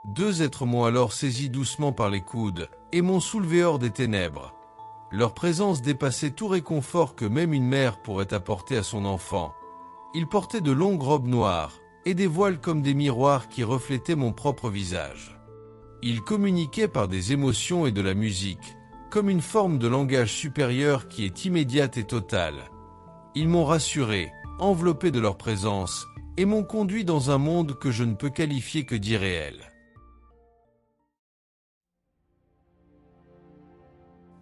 2 êtres m'ont alors saisi doucement par les coudes et m'ont soulevé hors des ténèbres. Leur présence dépassait tout réconfort que même une mère pourrait apporter à son enfant. Ils portaient de longues robes noires et des voiles comme des miroirs qui reflétaient mon propre visage. Ils communiquaient par des émotions et de la musique, comme une forme de langage supérieur qui est immédiate et totale. Ils m'ont rassuré, enveloppé de leur présence, et m'ont conduit dans un monde que je ne peux qualifier que d'irréel.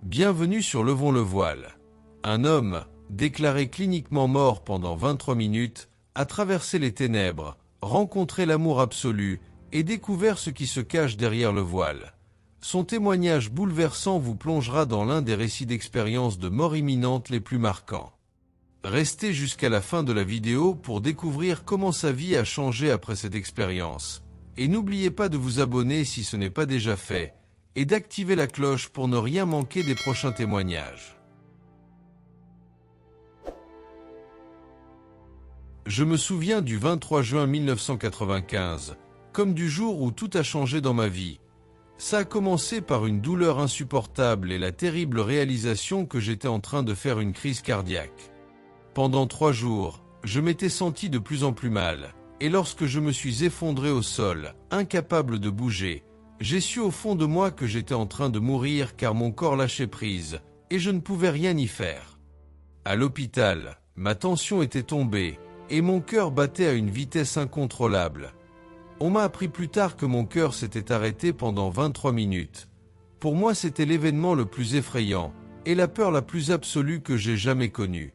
Bienvenue sur Levons le voile. Un homme, déclaré cliniquement mort pendant 23 minutes, a traversé les ténèbres, rencontré l'amour absolu et découvert ce qui se cache derrière le voile. Son témoignage bouleversant vous plongera dans l'un des récits d'expériences de mort imminente les plus marquants. Restez jusqu'à la fin de la vidéo pour découvrir comment sa vie a changé après cette expérience. Et n'oubliez pas de vous abonner si ce n'est pas déjà fait, et d'activer la cloche pour ne rien manquer des prochains témoignages. Je me souviens du 23 juin 1995, comme du jour où tout a changé dans ma vie. Ça a commencé par une douleur insupportable et la terrible réalisation que j'étais en train de faire une crise cardiaque. Pendant 3 jours, je m'étais senti de plus en plus mal, et lorsque je me suis effondré au sol, incapable de bouger, j'ai su au fond de moi que j'étais en train de mourir car mon corps lâchait prise, et je ne pouvais rien y faire. À l'hôpital, ma tension était tombée, et mon cœur battait à une vitesse incontrôlable. On m'a appris plus tard que mon cœur s'était arrêté pendant 23 minutes. Pour moi, c'était l'événement le plus effrayant, et la peur la plus absolue que j'ai jamais connue.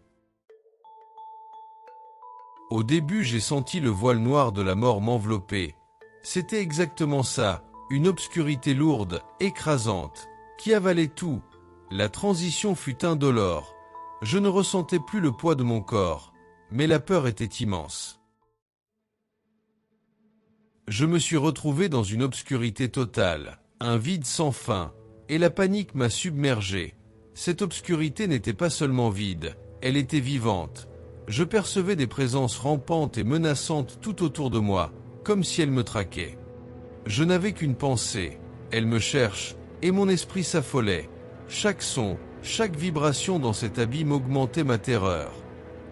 Au début, j'ai senti le voile noir de la mort m'envelopper. C'était exactement ça, une obscurité lourde, écrasante, qui avalait tout. La transition fut indolore. Je ne ressentais plus le poids de mon corps, mais la peur était immense. Je me suis retrouvé dans une obscurité totale, un vide sans fin, et la panique m'a submergé. Cette obscurité n'était pas seulement vide, elle était vivante. Je percevais des présences rampantes et menaçantes tout autour de moi, comme si elles me traquaient. Je n'avais qu'une pensée, elle me cherche, et mon esprit s'affolait. Chaque son, chaque vibration dans cet abîme augmentait ma terreur.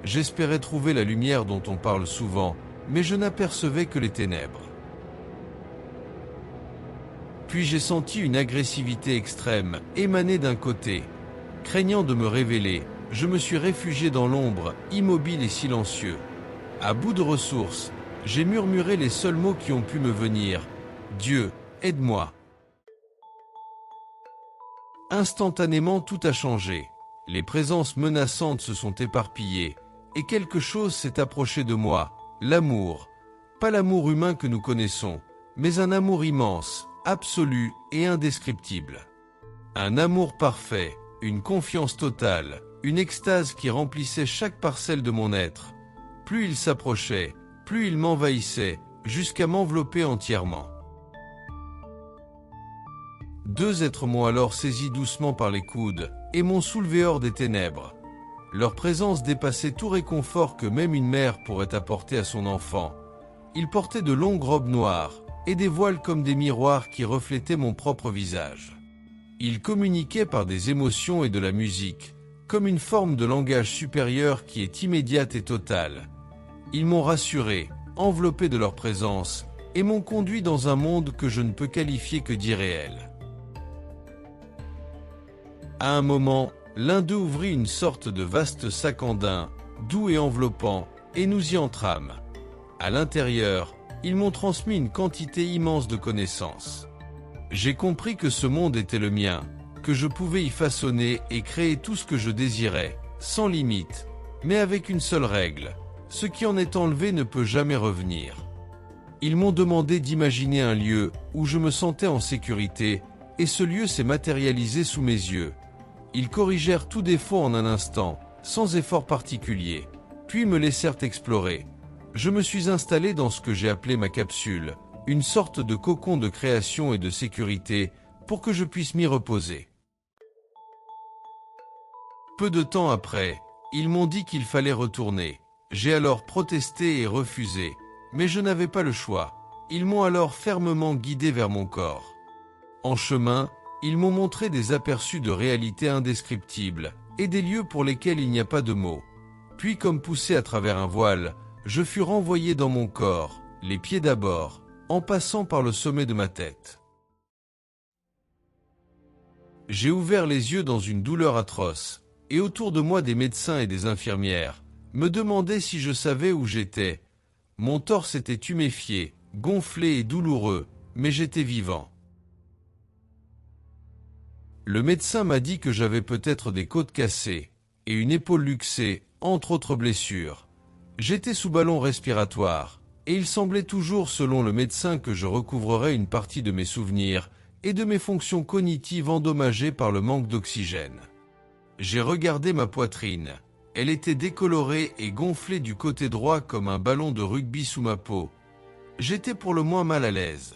J'espérais trouver la lumière dont on parle souvent, mais je n'apercevais que les ténèbres. Puis j'ai senti une agressivité extrême émaner d'un côté. Craignant de me révéler, je me suis réfugié dans l'ombre, immobile et silencieux. À bout de ressources, j'ai murmuré les seuls mots qui ont pu me venir. « Dieu, aide-moi !» Instantanément, tout a changé. Les présences menaçantes se sont éparpillées, et quelque chose s'est approché de moi, l'amour. Pas l'amour humain que nous connaissons, mais un amour immense, absolu et indescriptible. Un amour parfait, une confiance totale, une extase qui remplissait chaque parcelle de mon être. Plus il s'approchait, plus il m'envahissait, jusqu'à m'envelopper entièrement. 2 êtres m'ont alors saisi doucement par les coudes et m'ont soulevé hors des ténèbres. Leur présence dépassait tout réconfort que même une mère pourrait apporter à son enfant. Ils portaient de longues robes noires et des voiles comme des miroirs qui reflétaient mon propre visage. Ils communiquaient par des émotions et de la musique, comme une forme de langage supérieur qui est immédiate et totale. Ils m'ont rassuré, enveloppé de leur présence, et m'ont conduit dans un monde que je ne peux qualifier que d'irréel. À un moment, l'un d'eux ouvrit une sorte de vaste sac en daim, doux et enveloppant, et nous y entrâmes. À l'intérieur, ils m'ont transmis une quantité immense de connaissances. J'ai compris que ce monde était le mien, que je pouvais y façonner et créer tout ce que je désirais, sans limite, mais avec une seule règle, ce qui en est enlevé ne peut jamais revenir. Ils m'ont demandé d'imaginer un lieu où je me sentais en sécurité, et ce lieu s'est matérialisé sous mes yeux. Ils corrigèrent tout défaut en un instant, sans effort particulier, puis me laissèrent explorer. Je me suis installé dans ce que j'ai appelé ma capsule, une sorte de cocon de création et de sécurité, pour que je puisse m'y reposer. Peu de temps après, ils m'ont dit qu'il fallait retourner. J'ai alors protesté et refusé, mais je n'avais pas le choix. Ils m'ont alors fermement guidé vers mon corps. En chemin, ils m'ont montré des aperçus de réalités indescriptibles et des lieux pour lesquels il n'y a pas de mots. Puis comme poussé à travers un voile, je fus renvoyé dans mon corps, les pieds d'abord, en passant par le sommet de ma tête. J'ai ouvert les yeux dans une douleur atroce, et autour de moi des médecins et des infirmières me demandaient si je savais où j'étais. Mon torse était tuméfié, gonflé et douloureux, mais j'étais vivant. Le médecin m'a dit que j'avais peut-être des côtes cassées et une épaule luxée, entre autres blessures. J'étais sous ballon respiratoire, et il semblait toujours, selon le médecin, que je recouvrerais une partie de mes souvenirs et de mes fonctions cognitives endommagées par le manque d'oxygène. J'ai regardé ma poitrine. Elle était décolorée et gonflée du côté droit comme un ballon de rugby sous ma peau. J'étais pour le moins mal à l'aise.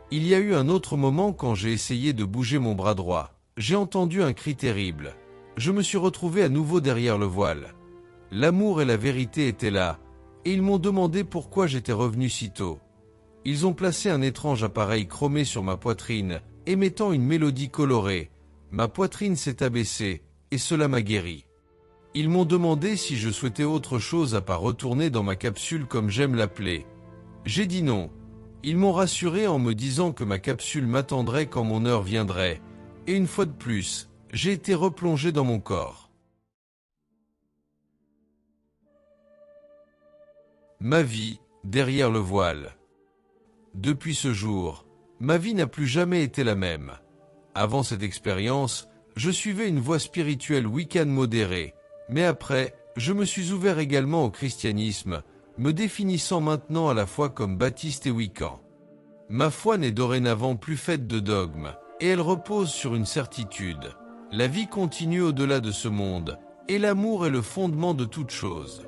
Il y a eu un autre moment quand j'ai essayé de bouger mon bras droit. J'ai entendu un cri terrible. Je me suis retrouvé à nouveau derrière le voile. L'amour et la vérité étaient là, et ils m'ont demandé pourquoi j'étais revenu si tôt. Ils ont placé un étrange appareil chromé sur ma poitrine, émettant une mélodie colorée. Ma poitrine s'est abaissée, et cela m'a guéri. Ils m'ont demandé si je souhaitais autre chose à part retourner dans ma capsule comme j'aime l'appeler. J'ai dit non. Ils m'ont rassuré en me disant que ma capsule m'attendrait quand mon heure viendrait, et une fois de plus, j'ai été replongé dans mon corps. Ma vie, derrière le voile. Depuis ce jour, ma vie n'a plus jamais été la même. Avant cette expérience, je suivais une voie spirituelle wiccan modérée, mais après, je me suis ouvert également au christianisme, me définissant maintenant à la fois comme baptiste et wiccan. Ma foi n'est dorénavant plus faite de dogmes, et elle repose sur une certitude. La vie continue au-delà de ce monde, et l'amour est le fondement de toute chose.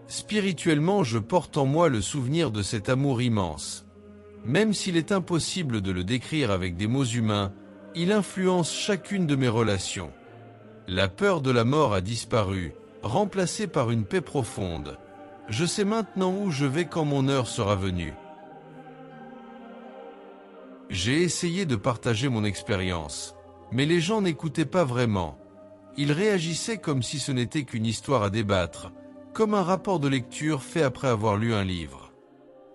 Spirituellement, je porte en moi le souvenir de cet amour immense. Même s'il est impossible de le décrire avec des mots humains, il influence chacune de mes relations. La peur de la mort a disparu, remplacée par une paix profonde. Je sais maintenant où je vais quand mon heure sera venue. J'ai essayé de partager mon expérience, mais les gens n'écoutaient pas vraiment. Ils réagissaient comme si ce n'était qu'une histoire à débattre, comme un rapport de lecture fait après avoir lu un livre.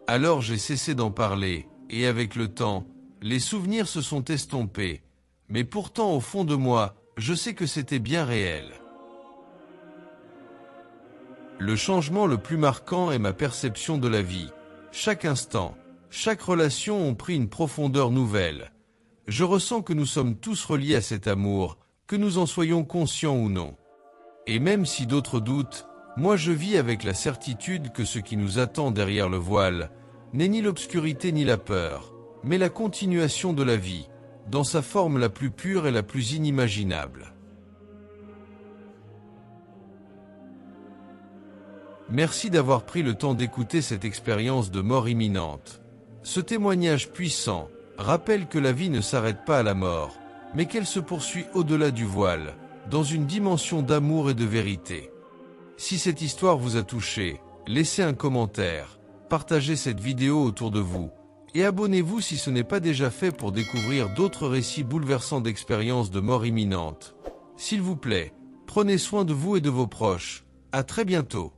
Alors j'ai cessé d'en parler, et avec le temps, les souvenirs se sont estompés, mais pourtant au fond de moi, je sais que c'était bien réel. Le changement le plus marquant est ma perception de la vie. Chaque instant, chaque relation ont pris une profondeur nouvelle. Je ressens que nous sommes tous reliés à cet amour, que nous en soyons conscients ou non. Et même si d'autres doutent, moi je vis avec la certitude que ce qui nous attend derrière le voile n'est ni l'obscurité ni la peur, mais la continuation de la vie, dans sa forme la plus pure et la plus inimaginable. Merci d'avoir pris le temps d'écouter cette expérience de mort imminente. Ce témoignage puissant rappelle que la vie ne s'arrête pas à la mort, mais qu'elle se poursuit au-delà du voile, dans une dimension d'amour et de vérité. Si cette histoire vous a touché, laissez un commentaire, partagez cette vidéo autour de vous, et abonnez-vous si ce n'est pas déjà fait pour découvrir d'autres récits bouleversants d'expériences de mort imminente. S'il vous plaît, prenez soin de vous et de vos proches. À très bientôt.